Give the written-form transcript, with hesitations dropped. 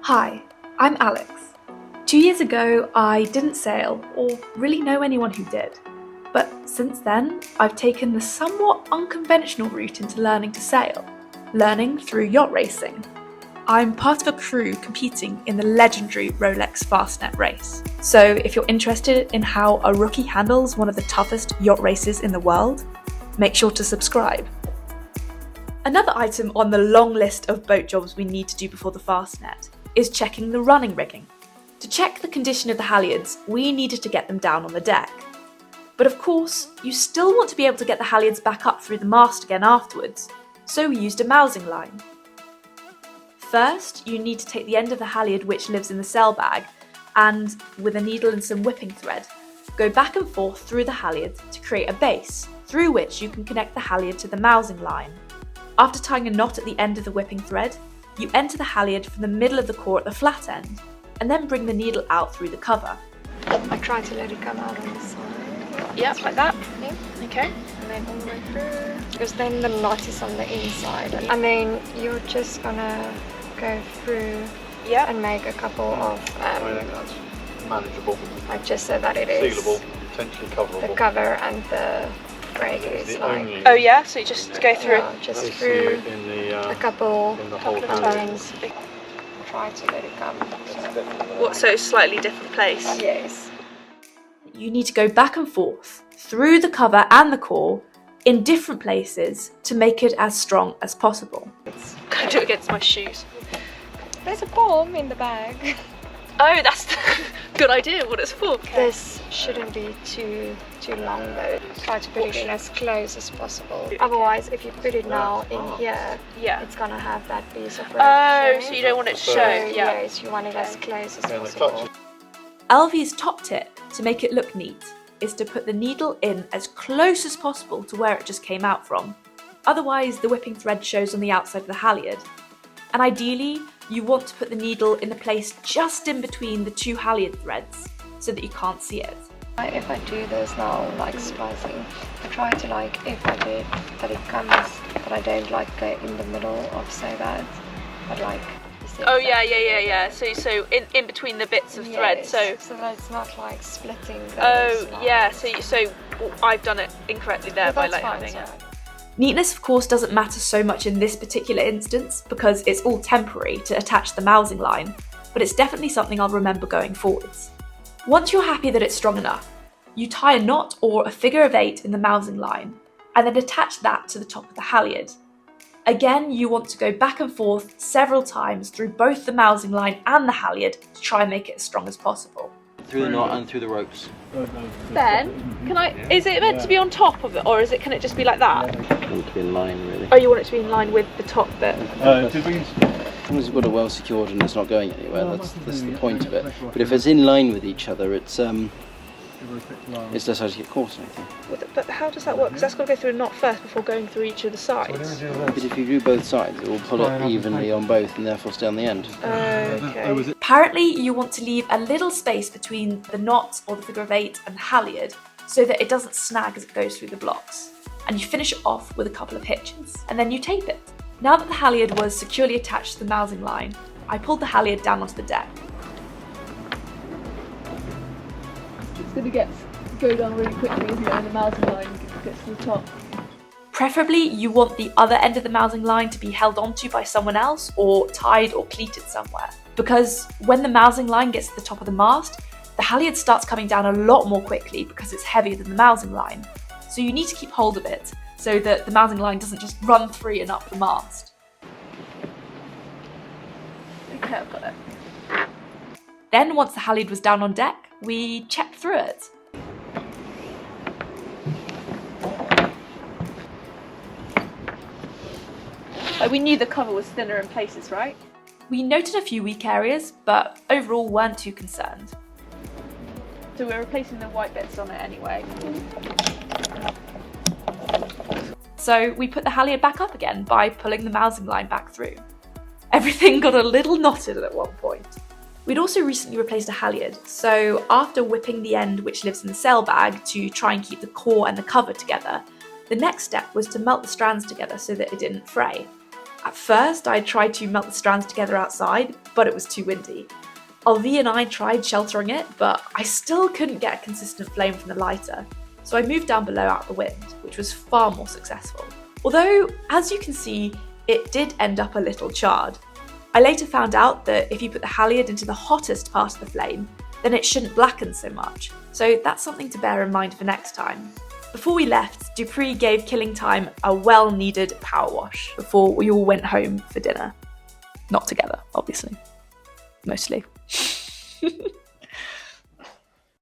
Hi, I'm Alex. 2 years ago, I didn't sail, or really know anyone who did. But since then, I've taken the somewhat unconventional route into learning to sail, learning through yacht racing. I'm part of a crew competing in the legendary Rolex Fastnet Race. So if you're interested in how a rookie handles one of the toughest yacht races in the world, make sure to subscribe. Another item on the long list of boat jobs we need to do before the Fastnet is checking the running rigging. To check the condition of the halyards, we needed to get them down on the deck. But of course, you still want to be able to get the halyards back up through the mast again afterwards, so we used a mousing line. First, you need to take the end of the halyard which lives in the sail bag and, with a needle and some whipping thread, go back and forth through the halyard to create a base through which you can connect the halyard to the mousing line. After tying a knot at the end of the whipping thread, you enter the halyard from the middle of the core at the flat end, and then bring the needle out through the cover. I try to let it come out on the side. Yeah, like that? Yeah. Okay. And then all the way through. Because then the knot is on the inside. And then you're just gonna go through and make a couple of I think that's manageable. like just so that it is Sealable, potentially coverable. the cover and the break is like Oh yeah, so you just go through just You see through it in the, a couple in the whole of turns. Try to let it come. so slightly different place. Yes. You need to go back and forth through the cover and the core in different places to make it as strong as possible. Can't do it against my shoes. There's a bomb in the bag. Oh, that's a good idea what it's for. This shouldn't be too long though. Try to put it in as close as possible. Otherwise, if you put it now in here, it's gonna have that piece of rope. Oh, so you don't want it to show. Yes, you want it as close as Yeah, the possible. clutch. LV's top tip to make it look neat is to put the needle in as close as possible to where it just came out from. Otherwise, the whipping thread shows on the outside of the halyard. And ideally, you want to put the needle in a place just in between the two halyard threads so that you can't see it. If I do this now, like splicing, I try to if I did that it comes, that I don't go in the middle of say that, but Oh yeah. So in between the bits of thread. So that it's not splitting. So I've done it incorrectly there by having it. So. Neatness of course doesn't matter so much in this particular instance because it's all temporary to attach the mousing line, but it's definitely something I'll remember going forwards. Once you're happy that it's strong enough, you tie a knot or a figure of 8 in the mousing line and then attach that to the top of the halyard. Again, you want to go back and forth several times through both the mousing line and the halyard to try and make it as strong as possible. Through the knot and through the ropes. Ben, is it meant to be on top of it or can it just be like that? I want it to be in line really. Oh, you want it to be in line with the top bit? As long as you've got it well secured and it's not going anywhere, that's the point of it. But if it's in line with each other, it's less hard to get caught, I think. But how does that work? Because that's got to go through a knot first before going through each of the sides. But if you do both sides, it will pull it evenly on both and therefore stay on the end. Okay. Apparently you want to leave a little space between the knot or the figure of 8 and the halyard so that it doesn't snag as it goes through the blocks. And you finish it off with a couple of hitches and then you tape it. Now that the halyard was securely attached to the mousing line, I pulled the halyard down onto the deck. It's going to go down really quickly, isn't it, and the mousing line gets to the top. Preferably, you want the other end of the mousing line to be held onto by someone else or tied or cleated somewhere. Because when the mousing line gets to the top of the mast, the halyard starts coming down a lot more quickly because it's heavier than the mousing line. So you need to keep hold of it so that the mousing line doesn't just run free and up the mast. Okay, I've got it. Then, once the halyard was down on deck, we checked through it. We knew the cover was thinner in places, right? We noted a few weak areas, but overall weren't too concerned. So we're replacing the white bits on it anyway. So we put the halyard back up again by pulling the mousing line back through. Everything got a little knotted at one point. We'd also recently replaced a halyard, so after whipping the end which lives in the sail bag to try and keep the core and the cover together, the next step was to melt the strands together so that it didn't fray. At first, I tried to melt the strands together outside, but it was too windy. Alvi and I tried sheltering it, but I still couldn't get a consistent flame from the lighter, so I moved down below out the wind, which was far more successful. Although, as you can see, it did end up a little charred. I later found out that if you put the halyard into the hottest part of the flame, then it shouldn't blacken so much, so that's something to bear in mind for next time. Before we left, Dupree gave Killing Time a well-needed power wash before we all went home for dinner. Not together, obviously. Mostly.